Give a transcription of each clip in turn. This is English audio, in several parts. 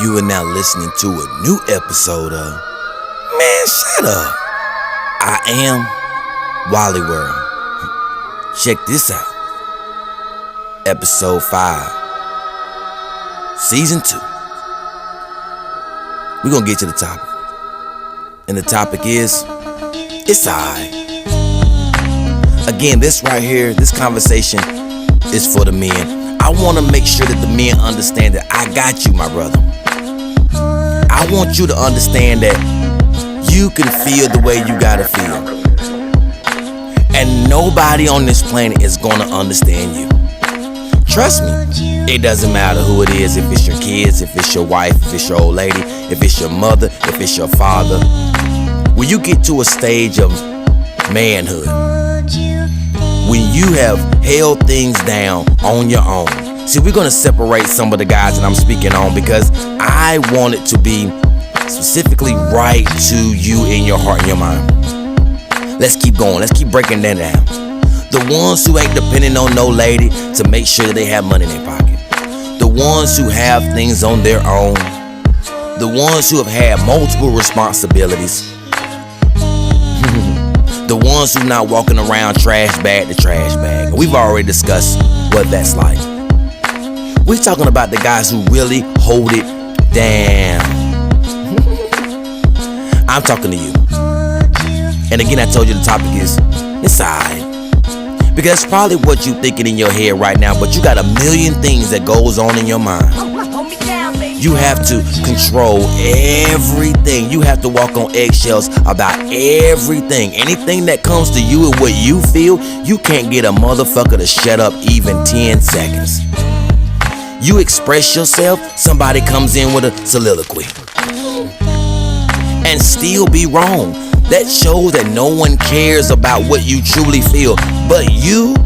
You are now listening to a new episode of Man, Shut Up. I am Wally World. Check this out. Episode 5, Season 2. We're gonna get to the topic. And the topic is, it's alright. Again, this right here, this conversation is for the men. I want to make sure that the men understand that I got you, my brother. I want you to understand that you can feel the way you gotta feel. And nobody on this planet is gonna understand you. Trust me, it doesn't matter who it is, if it's your kids, if it's your wife, if it's your old lady, if it's your mother, if it's your father. When you get to a stage of manhood, when you have held things down on your own. See, we're gonna separate some of the guys that I'm speaking on because I want it to be specifically right to you in your heart and your mind. Let's keep going, let's keep breaking that down. The ones who ain't depending on no lady to make sure that they have money in their pocket. The ones who have things on their own. The ones who have had multiple responsibilities. The ones who not walking around trash bag to trash bag. We've already discussed what that's like. We're talking about the guys who really hold it down. I'm talking to you. And again, I told you the topic is, it's alright. Because that's probably what you thinking in your head right now, but you got a million things that goes on in your mind. You have to control everything. You have to walk on eggshells about everything. Anything that comes to you and what you feel, you can't get a motherfucker to shut up even 10 seconds. You express yourself, somebody comes in with a soliloquy. And still be wrong. That shows that no one cares about what you truly feel. But you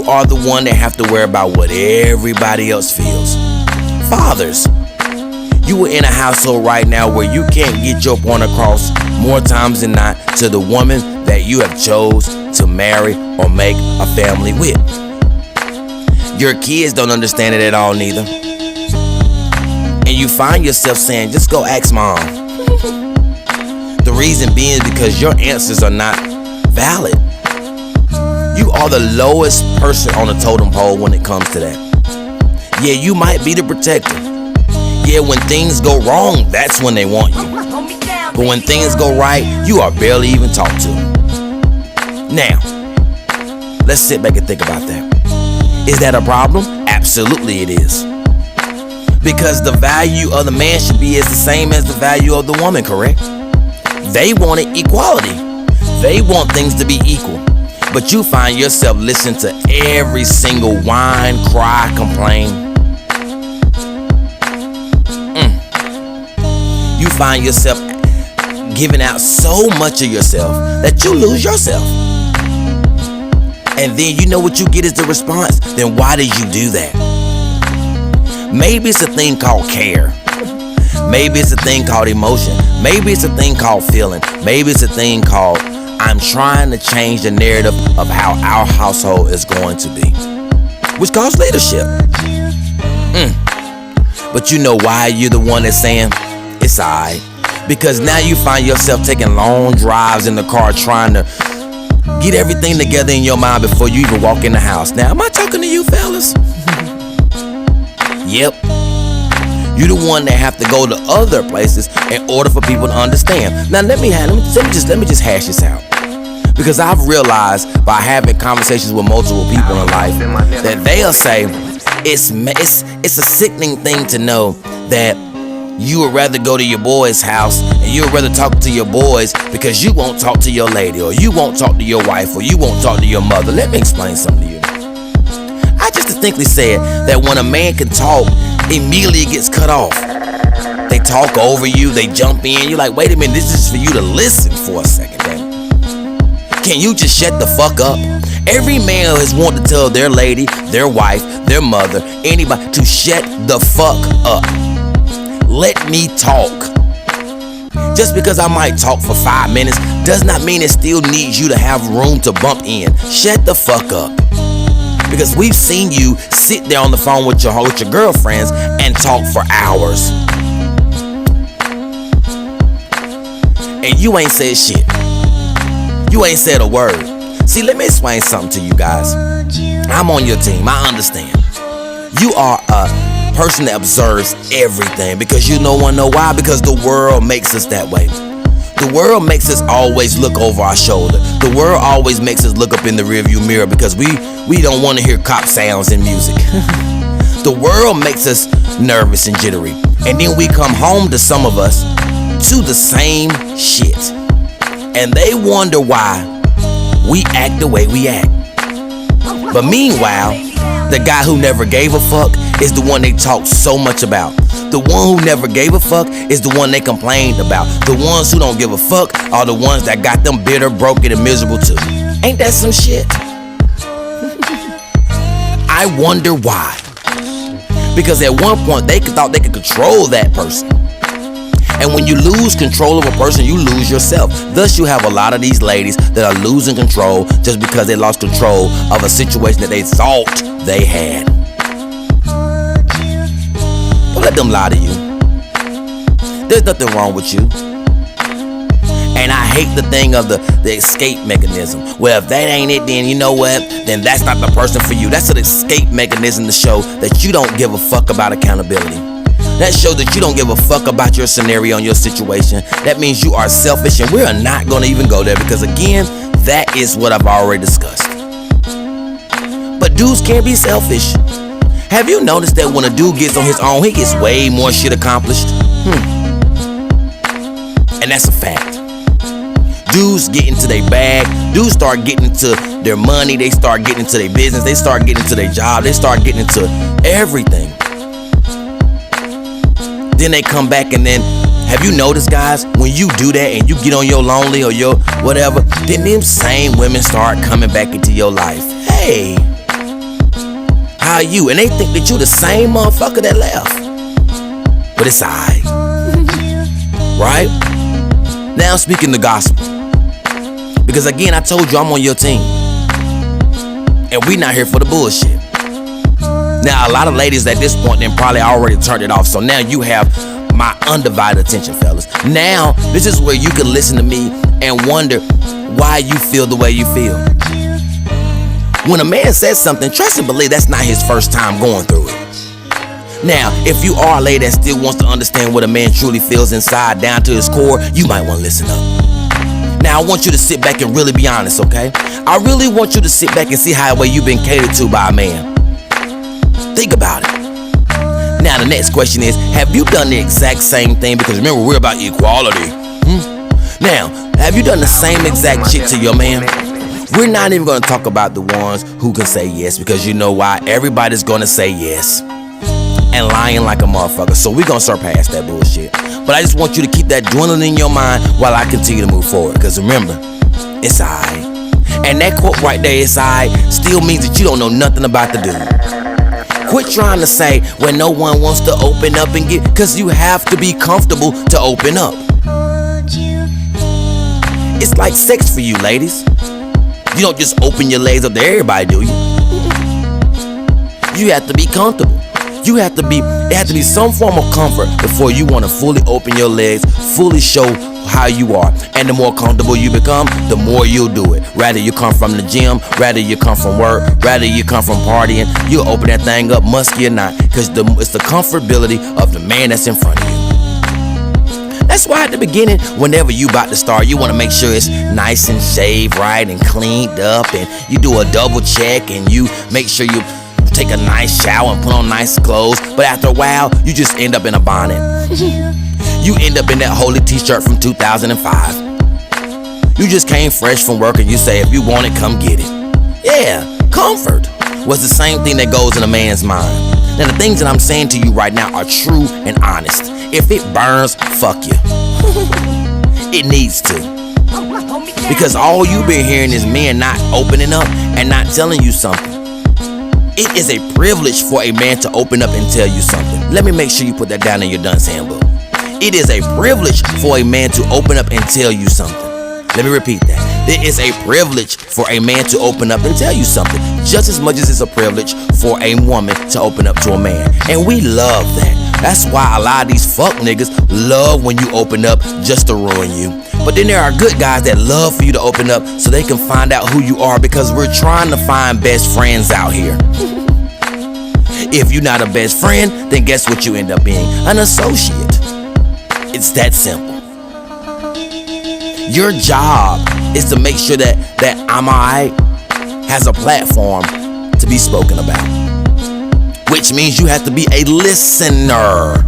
are the one that have to worry about what everybody else feels. Fathers, you are in a household right now where you can't get your point across more times than not to the woman that you have chose to marry or make a family with. Your kids don't understand it at all neither. And you find yourself saying, just go ask mom. The reason being is because your answers are not valid. You are the lowest person on the totem pole when it comes to that. Yeah, you might be the protector. Yeah, when things go wrong, that's when they want you. But when things go right, you are barely even talked to. Now, let's sit back and think about that. Is that a problem? Absolutely it is. Because the value of the man should be as the same as the value of the woman, correct? They wanted equality. They want things to be equal. But you find yourself listening to every single whine, cry, complain. You find yourself giving out so much of yourself that you lose yourself. And then you know what you get is the response. Then why did you do that? Maybe it's a thing called care. Maybe it's a thing called emotion. Maybe it's a thing called feeling. Maybe it's a thing called I'm trying to change the narrative of how our household is going to be. Which calls leadership. But you know why you're the one that's saying it's alright? Because now you find yourself taking long drives in the car trying to get everything together in your mind before you even walk in the house. Now, am I talking to you fellas? Yep. You're the one that have to go to other places in order for people to understand. Now, let me just hash this out. Because I've realized by having conversations with multiple people in life that they'll say it's a sickening thing to know that you would rather go to your boy's house and you would rather talk to your boys because you won't talk to your lady, or you won't talk to your wife, or you won't talk to your mother. Let me explain something to you. I just distinctly said that when a man can talk, immediately it gets cut off. They talk over you, they jump in. You're like, wait a minute, this is for you to listen for a second. Can you just shut the fuck up? Every man has wanted to tell their lady, their wife, their mother, anybody to shut the fuck up. Let me talk. Just because I might talk for 5 minutes does not mean it still needs you to have room to bump in. Shut the fuck up. Because we've seen you sit there on the phone with your girlfriends and talk for hours. and you ain't said shit. You ain't said a word. See, let me explain something to you guys. I'm on your team, I understand. You are a person that observes everything because you know why? Because the world makes us that way. The world makes us always look over our shoulder. The world always makes us look up in the rearview mirror because we don't want to hear cop sounds and music. The world makes us nervous and jittery. And then we come home to some of us to the same shit. And they wonder why we act the way we act. But meanwhile, the guy who never gave a fuck is the one they talk so much about. The one who never gave a fuck is the one they complained about. The ones who don't give a fuck are the ones that got them bitter, broken, and miserable too. Ain't that some shit? I wonder why. Because at one point they thought they could control that person. And when you lose control of a person, you lose yourself. Thus you have a lot of these ladies that are losing control just because they lost control of a situation that they thought they had. Don't let them lie to you. There's nothing wrong with you. And I hate the thing of the escape mechanism. Well, if that ain't it, then you know what? Then that's not the person for you. That's an escape mechanism to show that you don't give a fuck about accountability. That shows that you don't give a fuck about your scenario and your situation. That means you are selfish, and we're not going to even go there because, again, that is what I've already discussed. But dudes can't be selfish. Have you noticed that when a dude gets on his own, he gets way more shit accomplished? And that's a fact. Dudes get into their bag. Dudes start getting into their money. They start getting into their business. They start getting into their job. They start getting into everything. Then they come back, and then have you noticed, guys, when you do that and you get on your lonely or your whatever, then them same women start coming back into your life. Hey, how are you? And they think that you the same motherfucker that left. But it's alright. Right? Now I'm speaking the gospel. Because again, I told you I'm on your team. And we not here for the bullshit. Now, a lot of ladies at this point then probably already turned it off. So now you have my undivided attention, fellas. Now, this is where you can listen to me and wonder why you feel the way you feel. When a man says something, trust and believe that's not his first time going through it. Now, if you are a lady that still wants to understand what a man truly feels inside, down to his core, you might want to listen up. Now, I want you to sit back and really be honest, okay? I really want you to sit back and see how the way you've been catered to by a man. Think about it. Now the next question is, have you done the exact same thing? Because remember, we're about equality. Now, have you done the same exact shit to your man? We're not even going to talk about the ones who can say yes, because you know why? Everybody's going to say yes and lying like a motherfucker. So we're going to surpass that bullshit. But I just want you to keep that dwindling in your mind while I continue to move forward. Because remember, it's alright. And that quote right there, it's alright, still means that you don't know nothing about the dude. Quit trying to say when no one wants to open up and get, because you have to be comfortable to open up. It's like sex for you, ladies. You don't just open your legs up to everybody, do you? You have to be comfortable. It has to be some form of comfort before you want to fully open your legs, fully show how you are. And the more comfortable you become, the more you'll do it. Rather you come from the gym, rather you come from work, rather you come from partying, you'll open that thing up, musky or not, because it's the comfortability of the man that's in front of you. That's why at the beginning, whenever you about to start, you want to make sure it's nice and shaved right and cleaned up, and you do a double check and you make sure you take a nice shower and put on nice clothes. But after a while, you just end up in a bonnet. You end up in that holy t-shirt from 2005. You just came fresh from work and you say, if you want it, come get it. Yeah, comfort was the same thing that goes in a man's mind. Now the things that I'm saying to you right now are true and honest. If it burns, fuck you. It needs to. Because all you've been hearing is men not opening up and not telling you something. It is a privilege for a man to open up and tell you something. Let me make sure you put that down in your dunce handbook. It is a privilege for a man to open up and tell you something. Let me repeat that. It is a privilege for a man to open up and tell you something, just as much as it's a privilege for a woman to open up to a man. And we love that. That's why a lot of these fuck niggas love when you open up just to ruin you. But then there are good guys that love for you to open up so they can find out who you are, because we're trying to find best friends out here. If you're not a best friend, then guess what you end up being? An associate. It's that simple. Your job is to make sure that IIGHT has a platform to be spoken about, which means you have to be a listener.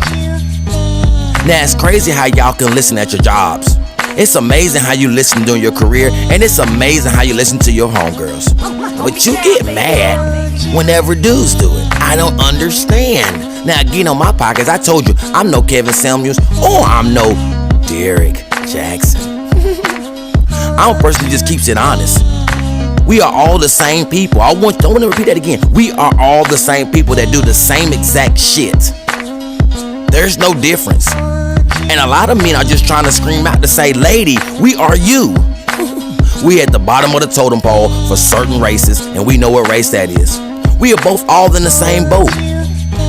Now, it's crazy how y'all can listen at your jobs. It's amazing how you listen during your career, and it's amazing how you listen to your homegirls. But you get mad whenever dudes do it. I don't understand. Now, again, on my podcast, I told you I'm no Kevin Samuels or I'm no Derek Jackson. I'm a person who just keeps it honest. We are all the same people. I want to repeat that again. We are all the same people that do the same exact shit. There's no difference. And a lot of men are just trying to scream out to say, lady, we are you. We at the bottom of the totem pole for certain races, and we know what race that is. We are both all in the same boat.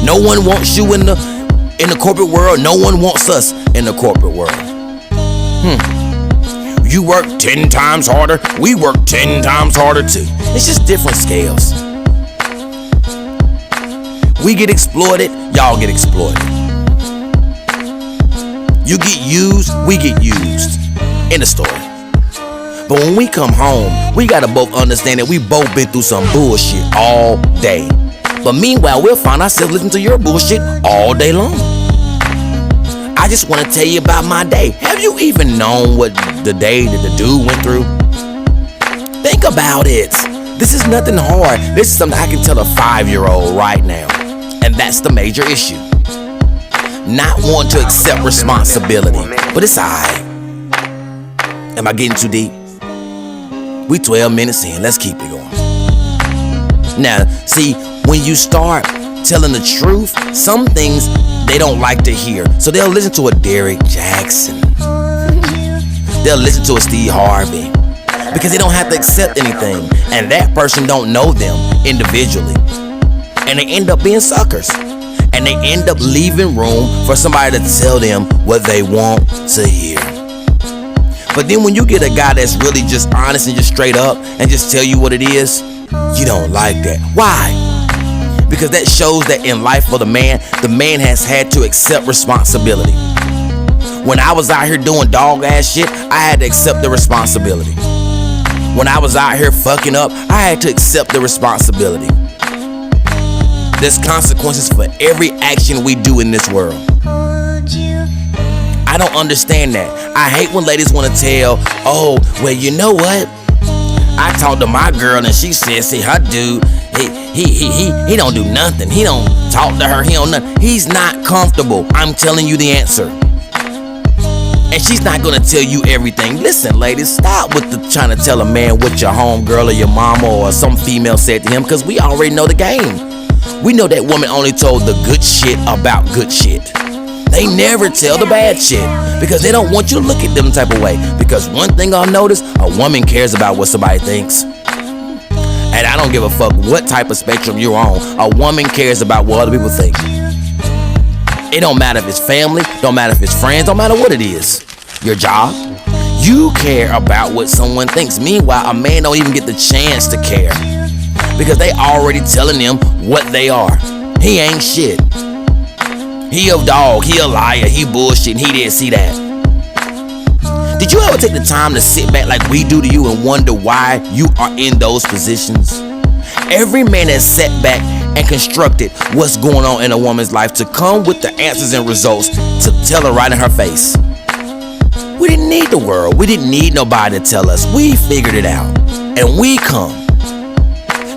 No one wants you in the corporate world. No one wants us in the corporate world. You work 10 times harder. We work 10 times harder too. It's just different scales. We get exploited. Y'all get exploited. You get used, we get used. End of story. But when we come home, we gotta both understand that we both been through some bullshit all day. But meanwhile, we'll find ourselves listening to your bullshit all day long. I just wanna tell you about my day. Have you even known what the day that the dude went through? Think about it. This is nothing hard. This is something I can tell a 5-year-old right now. And that's the major issue. Not wanting to accept responsibility. But it's alright. Am I getting too deep? We 12 minutes in. Let's keep it going. Now, see, when you start telling the truth, some things they don't like to hear. So they'll listen to a Derek Jackson. They'll listen to a Steve Harvey. Because they don't have to accept anything. And that person don't know them individually. And they end up being suckers. And they end up leaving room for somebody to tell them what they want to hear. But then when you get a guy that's really just honest and just straight up and just tell you what it is, you don't like that. Why? Because that shows that in life for the man has had to accept responsibility. When I was out here doing dog ass shit, I had to accept the responsibility. When I was out here fucking up, I had to accept the responsibility. There's consequences for every action we do in this world. I don't understand that. I hate when ladies want to tell, oh, well, you know what? I talked to my girl and she said, see, her dude, he don't do nothing. He don't talk to her. He don't nothing. He's not comfortable. I'm telling you the answer. And she's not gonna tell you everything. Listen, ladies, stop with the trying to tell a man what your homegirl or your mama or some female said to him, because we already know the game. We know that woman only told the good shit about good shit. They never tell the bad shit because they don't want you to look at them type of way. Because one thing I'll notice, a woman cares about what somebody thinks. And I don't give a fuck what type of spectrum you're on. A woman cares about what other people think. It don't matter if it's family, don't matter if it's friends, don't matter what it is. Your job, you care about what someone thinks. Meanwhile, a man don't even get the chance to care because they already telling him what they are. He ain't shit. He a dog, he a liar, he bullshit, he didn't see that. Did you ever take the time to sit back like we do to you and wonder why you are in those positions? Every man has sat back and constructed what's going on in a woman's life to come with the answers and results to tell her right in her face. We didn't need the world. We didn't need nobody to tell us. We figured it out. And we come.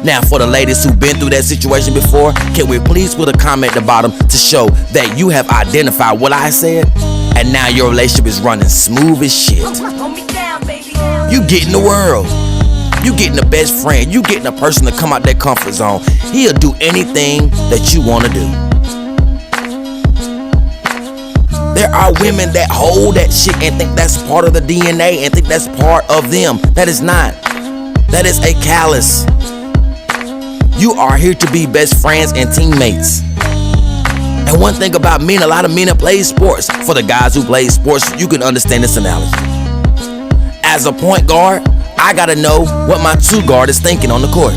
Now, for the ladies who've been through that situation before, can we please put a comment at the bottom to show that you have identified what I said, and now your relationship is running smooth as shit. You getting the world. You getting the best friend. You getting a person to come out that comfort zone. He'll do anything that you want to do. There are women that hold that shit and think that's part of the DNA and think that's part of them. That is not. That is a callous. You are here to be best friends and teammates. And one thing about men, a lot of men that play sports, for the guys who play sports, you can understand this analogy. As a point guard, I gotta know what my two guard is thinking on the court.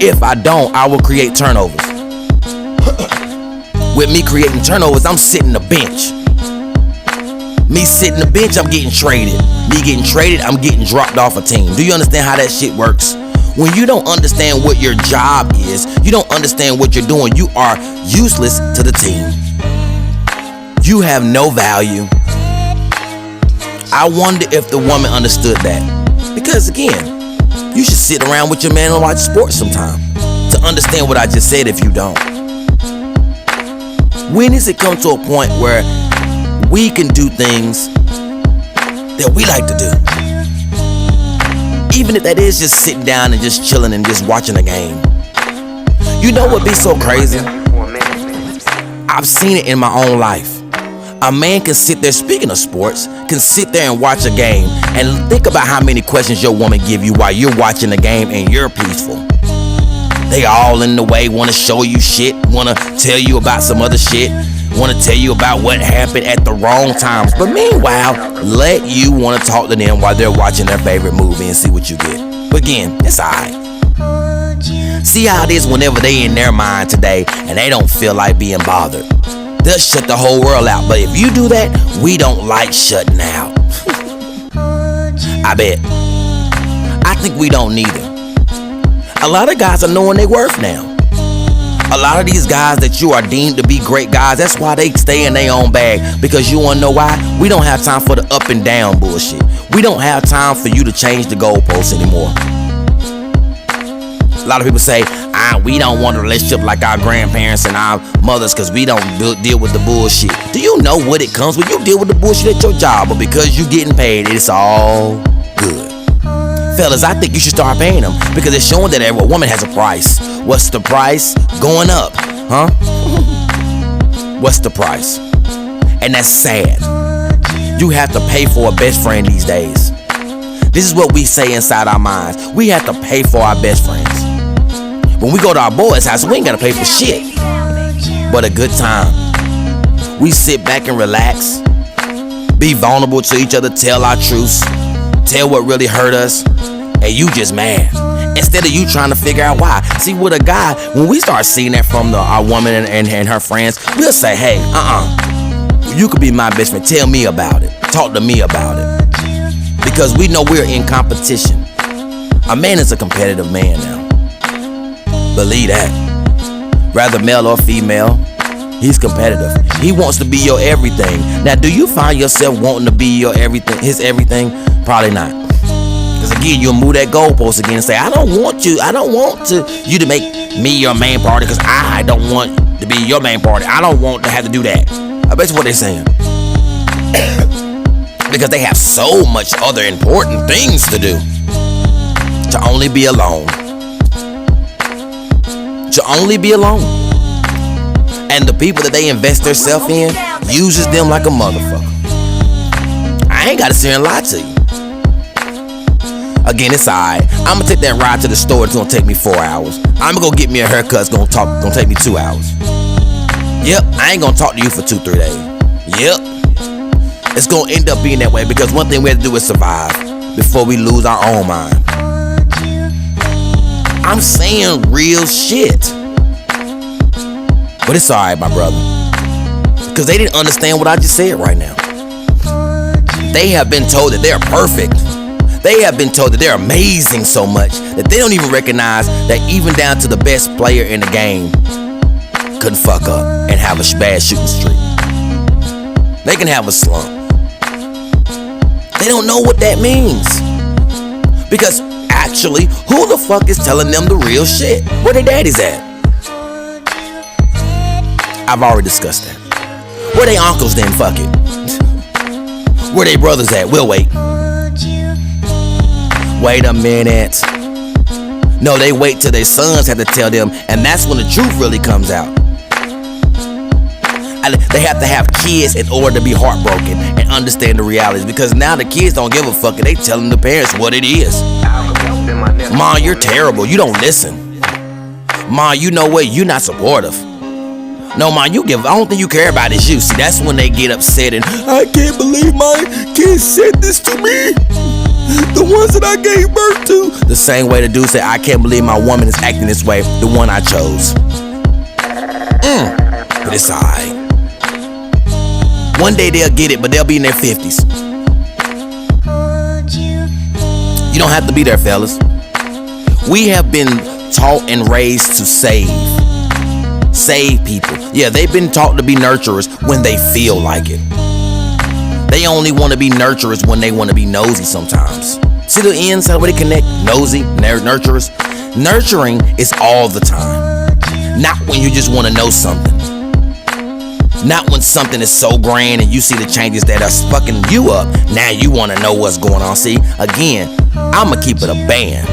If I don't, I will create turnovers. With me creating turnovers, I'm sitting the bench. Me sitting the bench, I'm getting traded. Me getting traded, I'm getting dropped off a team. Do you understand how that shit works? When you don't understand what your job is, you don't understand what you're doing, you are useless to the team. You have no value. I wonder if the woman understood that. Because again, you should sit around with your man and watch sports sometime to understand what I just said if you don't. When does it come to a point where we can do things that we like to do? Even if that is just sitting down and just chilling and just watching a game. You know what be so crazy? I've seen it in my own life. A man can sit there, speaking of sports, can sit there and watch a game and think about how many questions your woman give you while you're watching the game and you're peaceful. They all in the way, want to show you shit, want to tell you about some other shit, want to tell you about what happened at the wrong times. But meanwhile, let you want to talk to them while they're watching their favorite movie and see what you get. But again, it's alright. See how it is whenever they in their mind today and they don't feel like being bothered. They'll shut the whole world out. But if you do that, we don't like shutting out. I bet. I think we don't neither. A lot of guys are knowing their worth now. A lot of these guys that you are deemed to be great guys, that's why they stay in their own bag. Because you wanna know why? We don't have time for the up and down bullshit. We don't have time for you to change the goalposts anymore. A lot of people say, we don't want a relationship like our grandparents and our mothers because we don't deal with the bullshit. Do you know what it comes when you deal with the bullshit at your job? But because you getting paid, it's all good. Fellas, I think you should start paying them because it's showing that every woman has a price. What's the price? Going up, huh? What's the price? And that's sad. You have to pay for a best friend these days. This is what we say inside our minds. We have to pay for our best friends. When we go to our boys' house, we ain't gotta pay for shit, but a good time. We sit back and relax, be vulnerable to each other, tell our truths, tell what really hurt us, and you just mad. Instead of you trying to figure out why. See, with a guy, when we start seeing that from our woman and her friends, we'll say, hey, you could be my best friend. Tell me about it. Talk to me about it. Because we know we're in competition. A man is a competitive man now. Believe that. Rather male or female, he's competitive. He wants to be your everything. Now, do you find yourself wanting to be your everything, his everything? Probably not. Because again, you'll move that goalpost again and say, I don't want you to make me your main party because I don't want to be your main party. I don't want to have to do that. I bet you what they're saying. Because they have so much other important things to do. To only be alone. To only be alone. And the people that they invest themselves in uses them like a motherfucker. I ain't gotta sit here and lie to you. Again, it's alright. I'm gonna take that ride to the store. It's gonna take me 4 hours. I'm gonna go get me a haircut. It's gonna take me 2 hours. Yep, I ain't gonna talk to you for 2-3 days. Yep. It's gonna end up being that way because one thing we have to do is survive before we lose our own mind. I'm saying real shit. But it's alright, my brother. Because they didn't understand what I just said right now. They have been told that they're perfect. They have been told that they're amazing so much that they don't even recognize that even down to the best player in the game couldn't fuck up and have a bad shooting streak. They can have a slump. They don't know what that means. Because actually, who the fuck is telling them the real shit? Where their daddies at? I've already discussed that. Where they uncles then? Fuck it. Where they brothers at? We'll wait. Wait a minute. No, they wait till their sons have to tell them, and that's when the truth really comes out. They have to have kids in order to be heartbroken and understand the realities, because now the kids don't give a fuck and they telling the parents what it is. Ma, you're terrible. You don't listen. Ma, you know what? You're not supportive. No, man, I don't think you care about is you. See, that's when they get upset and I can't believe my kids said this to me. The ones that I gave birth to. The same way the dude said, I can't believe my woman is acting this way. The one I chose. But it's alright. One day they'll get it, but they'll be in their 50s. You don't have to be there, fellas. We have been taught and raised to save people. Yeah, they've been taught to be nurturers when they feel like it. They only want to be nurturers when they want to be nosy sometimes. See the ends, how they connect? Nosy, nurturers. Nurturing is all the time. Not when you just want to know something. Not when something is so grand and you see the changes that are fucking you up. Now you want to know what's going on. See, again, I'ma keep it a band.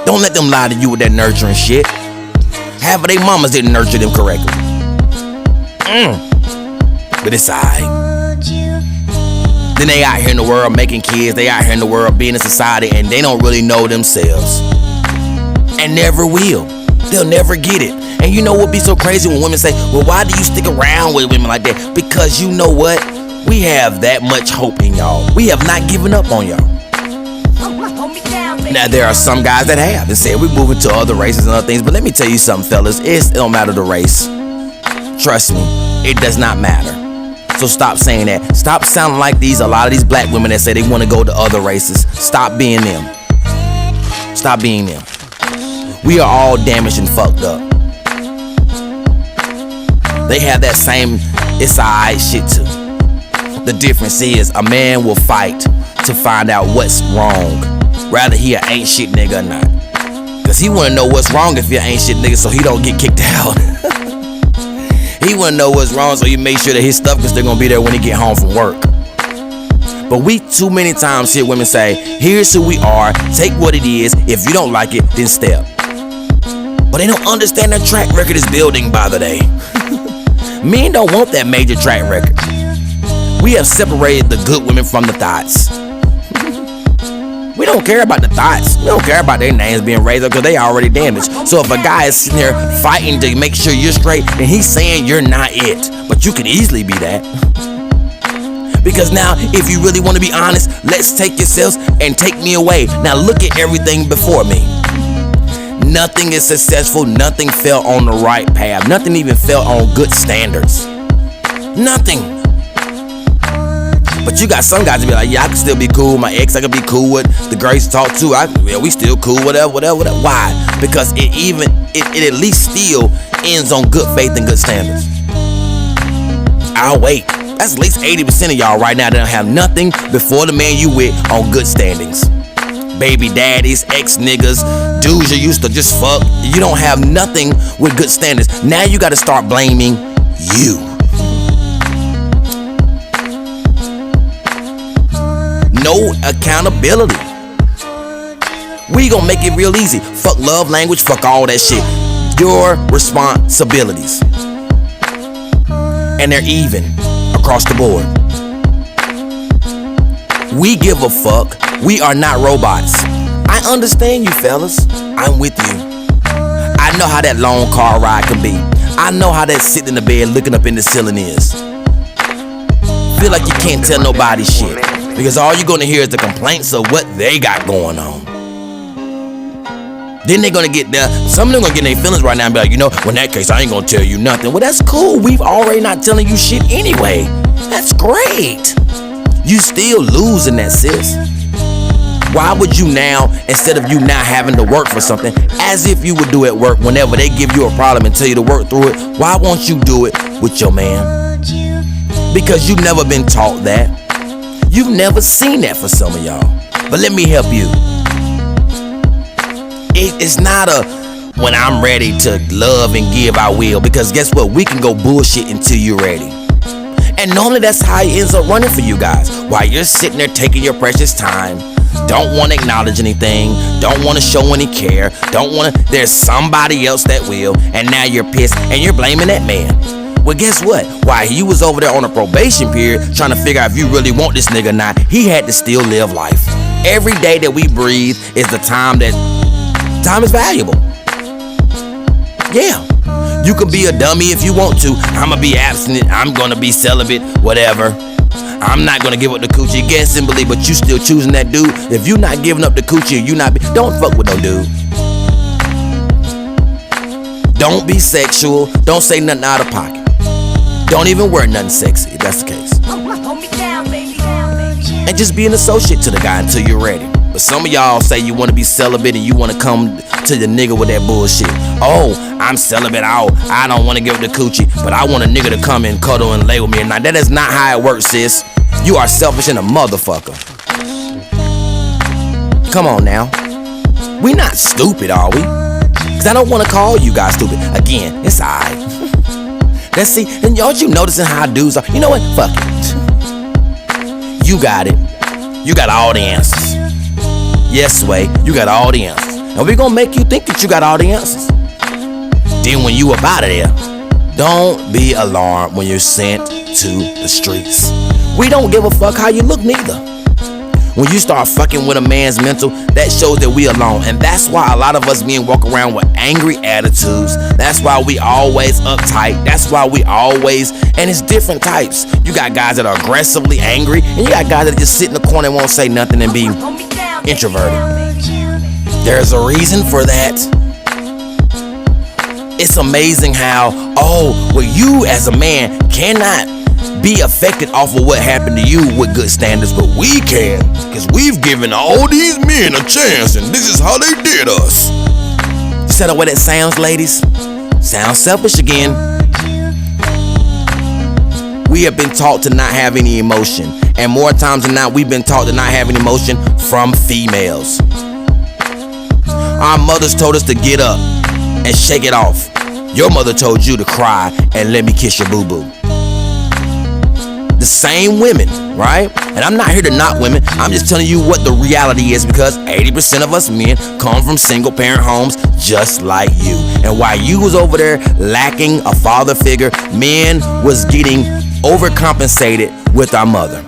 Don't let them lie to you with that nurturing shit. Half of their mamas didn't nurture them correctly. But it's alright. Then they out here in the world making kids. They out here in the world being in society and they don't really know themselves. And never will. They'll never get it. And you know what be so crazy when women say, well, why do you stick around with women like that? Because you know what? We have that much hope in y'all. We have not given up on y'all. Now, there are some guys that have and said we're moving to other races and other things. But let me tell you something, fellas. It don't matter the race. Trust me, it does not matter. So stop saying that. Stop sounding like a lot of these black women that say they want to go to other races. Stop being them. Stop being them. We are all damaged and fucked up. They have that same it's alright shit too. The difference is a man will fight to find out what's wrong, rather he a ain't shit nigga or not. Cause he wanna know what's wrong if you ain't shit nigga so he don't get kicked out. He wanna know what's wrong so he make sure that his stuff is still gonna be there when he get home from work. But we too many times hear women say, here's who we are, take what it is, if you don't like it, then step. But they don't understand their track record is building by the day. Men don't want that major track record. We have separated the good women from the thoughts. We don't care about the thoughts. We don't care about their names being raised up because they already damaged. So if a guy is sitting here fighting to make sure you're straight, then he's saying you're not it. But you can easily be that. Because now, if you really want to be honest, let's take yourselves and take me away. Now look at everything before me. Nothing is successful. Nothing fell on the right path. Nothing even fell on good standards. Nothing. But you got some guys to be like, yeah, I can still be cool with my ex. I can be cool with the girls to talk to. We still cool, whatever. Why? Because it at least still ends on good faith and good standards. I'll wait. That's at least 80% of y'all right now that don't have nothing before the man you with on good standings. Baby daddies, ex niggas, dudes you used to just fuck. You don't have nothing with good standards. Now you got to start blaming you. No accountability. We gonna make it real easy. Fuck love language, fuck all that shit. Your responsibilities. And they're even across the board. We give a fuck. We are not robots. I understand you fellas. I'm with you. I know how that long car ride can be. I know how that sitting in the bed looking up in the ceiling is. Feel like you can't tell nobody shit. Because all you're gonna hear is the complaints of what they got going on. Then they're gonna get there. Some of them gonna get in their feelings right now and be like, you know, well, in that case, I ain't gonna tell you nothing. Well, that's cool. We've already not telling you shit anyway. That's great. You still losing that, sis. Why would you now, instead of you now having to work for something, as if you would do at work whenever they give you a problem and tell you to work through it, why won't you do it with your man? Because you've never been taught that. You've never seen that for some of y'all. But let me help you. It's not a when I'm ready to love and give, I will. Because guess what? We can go bullshit until you're ready. And normally that's how it ends up running for you guys. While you're sitting there taking your precious time, don't want to acknowledge anything, don't want to show any care, there's somebody else that will, and now you're pissed and you're blaming that man. Well, guess what? While he was over there on a probation period trying to figure out if you really want this nigga or not, he had to still live life. Every day that we breathe is the time is valuable. Yeah. You can be a dummy if you want to. I'ma be abstinent, I'm gonna be celibate, whatever. I'm not gonna give up the coochie, guess and believe, but you still choosing that dude. If you not giving up the coochie, don't fuck with no dude. Don't be sexual, don't say nothing out of pocket. Don't even wear nothing sexy, if that's the case. And just be an associate to the guy until you're ready. But some of y'all say you want to be celibate and you want to come to the nigga with that bullshit. Oh, I'm celibate, I don't want to give up the coochie, but I want a nigga to come and cuddle and lay with me at night. That is not how it works, sis. You are selfish and a motherfucker. Come on now. We not stupid, are we? Cause I don't want to call you guys stupid. Again, it's alright. Let's see, and y'all, you noticing how dudes are? You know what? Fuck it. You got it. You got all the answers. Yes, Sway, you got all the answers. And we're gonna make you think that you got all the answers. Then when you up out of there, don't be alarmed when you're sent to the streets. We don't give a fuck how you look neither. When you start fucking with a man's mental, that shows that we alone. And that's why a lot of us men walk around with angry attitudes. That's why we always uptight. That's why we always, and it's different types. You got guys that are aggressively angry, and you got guys that just sit in the corner and won't say nothing and be introverted. There's a reason for that. It's amazing how, you as a man cannot be affected off of what happened to you with good standards, but we can, because we've given all these men a chance, and this is how they did us. You see the way that sounds, ladies? Sounds selfish again. We have been taught to not have any emotion, and more times than not, we've been taught to not have any emotion from females. Our mothers told us to get up and shake it off. Your mother told you to cry and let me kiss your boo-boo. The same women, right? And I'm not here to knock women. I'm just telling you what the reality is, because 80% of us men come from single parent homes just like you. And while you was over there lacking a father figure, men was getting overcompensated with our mother.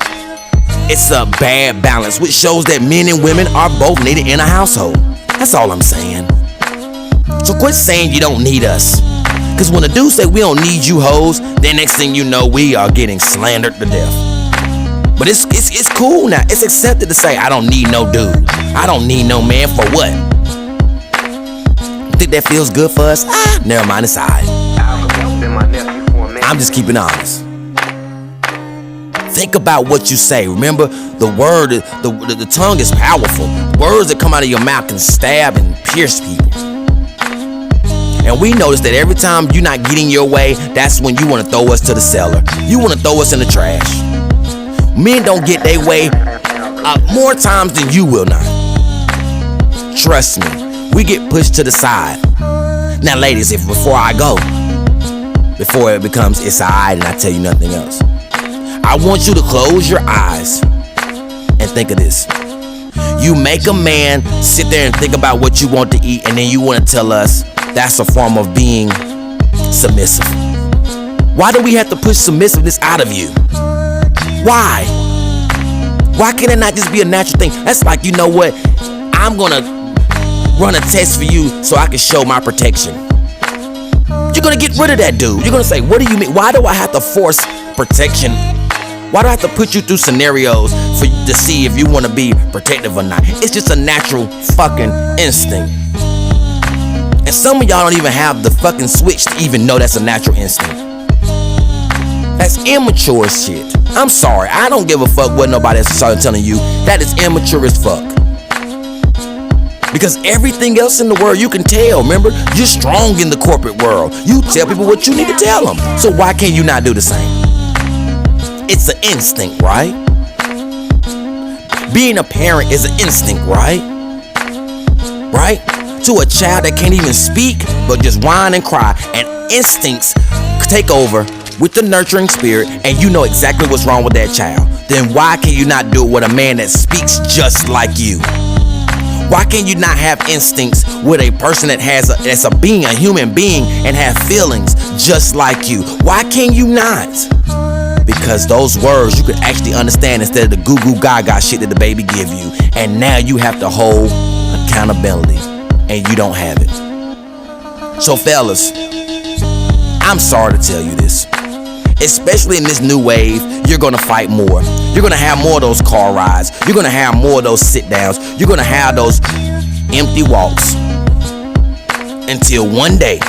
It's a bad balance, which shows that men and women are both needed in a household. That's all I'm saying. So quit saying you don't need us. Cause when a dude say we don't need you hoes, then next thing you know, we are getting slandered to death. But it's cool now. It's accepted to say I don't need no dude. I don't need no man for what? Think that feels good for us? Never mind, it's alright. I'm just keeping honest. Think about what you say. Remember, the word, the tongue is powerful. Words that come out of your mouth can stab and pierce people. And we notice that every time you're not getting your way, that's when you want to throw us to the cellar. You want to throw us in the trash. Men don't get their way more times than you will not. Trust me, we get pushed to the side. Now, ladies, before I go, before it becomes it's alright and I tell you nothing else, I want you to close your eyes and think of this. You make a man sit there and think about what you want to eat, and then you want to tell us that's a form of being submissive. Why do we have to push submissiveness out of you? Why? Why can it not just be a natural thing? That's like, you know what? I'm gonna run a test for you so I can show my protection. You're gonna get rid of that dude. You're gonna say, what do you mean? Why do I have to force protection? Why do I have to put you through scenarios for you to see if you want to be protective or not? It's just a natural fucking instinct. And some of y'all don't even have the fucking switch to even know that's a natural instinct. That's immature as shit. I'm sorry, I don't give a fuck what nobody else is telling you. That is immature as fuck. Because everything else in the world you can tell. Remember, you're strong in the corporate world. You tell people what you need to tell them. So why can't you not do the same? It's an instinct, right? Being a parent is an instinct, right? Right? To a child that can't even speak, but just whine and cry, and instincts take over with the nurturing spirit, and you know exactly what's wrong with that child. Then why can you not do it with a man that speaks just like you? Why can you not have instincts with a person that that's a being, a human being, and have feelings just like you? Why can you not? Because those words you can actually understand instead of the goo goo gaga shit that the baby give you. And now you have to hold accountability, and you don't have it. So fellas, I'm sorry to tell you this. Especially in this new wave, you're gonna fight more. You're gonna have more of those car rides. You're gonna have more of those sit downs. You're gonna have those empty walks. Until one day,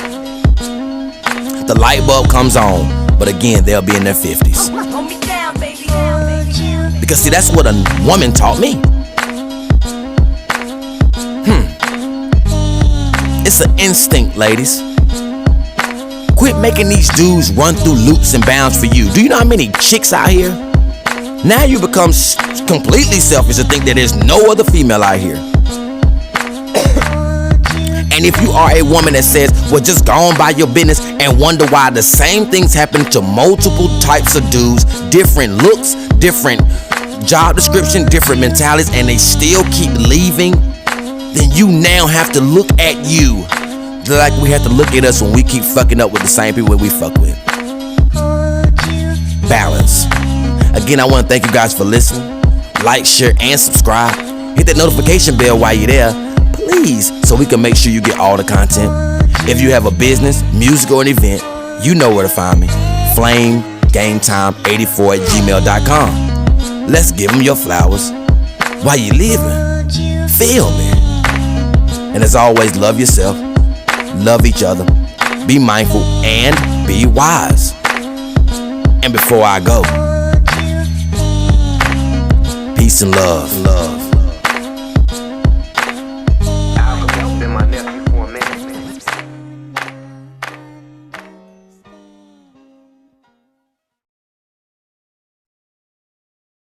the light bulb comes on. But again, they'll be in their 50s. Because see, that's what a woman taught me. It's an instinct, ladies. Quit making these dudes run through loops and bounds for you. Do you know how many chicks out here? Now you become completely selfish to think that there's no other female out here. And if you are a woman that says, well, just go on by your business and wonder why the same things happen to multiple types of dudes, different looks, different job description, different mentalities, and they still keep leaving, then you now have to look at you like we have to look at us when we keep fucking up with the same people we fuck with. Balance. Again, I want to thank you guys for listening. Like, share, and subscribe. Hit that notification bell while you're there, please, so we can make sure you get all the content. If you have a business, music, or an event, you know where to find me. flamegametime84@gmail.com. Let's give them your flowers while you're living. Feel me. And as always, love yourself, love each other, be mindful, and be wise. And before I go, peace and love.